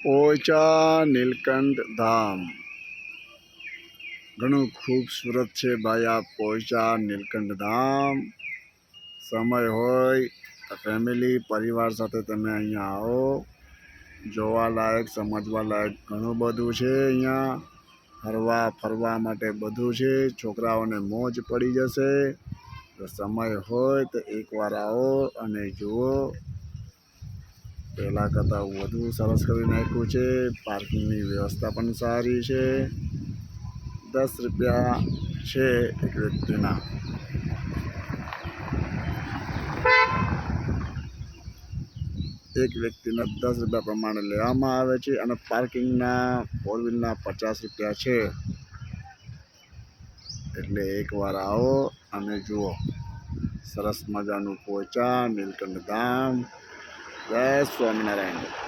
પોચા નીલકંઠ ધામ ઘણું ખૂબસૂરત છે ભાઈ આ પોચા નીલકંઠ ધામ। સમય હોય તો ફેમિલી પરિવાર સાથે તમે અહીંયા આવો। જોવાલાયક સમજવાલાયક ઘણું બધું છે। અહીંયા હરવા ફરવા માટે બધું છે। છોકરાઓને મોજ પડી જશે। તો સમય હોય તો એકવાર આવો અને જુઓ। પહેલાં કરતાં વધુ સરસ કરી નાખ્યું છે। પાર્કિંગની વ્યવસ્થા પણ સારી છે। 10 રૂપિયા છે એક વ્યક્તિના। એક વ્યક્તિના 10 રૂપિયા પ્રમાણે લેવામાં આવે છે અને પાર્કિંગના 4 વ્હીલના 50 રૂપિયા છે। એટલે એકવાર આવો અને જુઓ સરસ મજાનું પોચા નીલકંઠ ધામ। જય સ્વામિનારાયણ।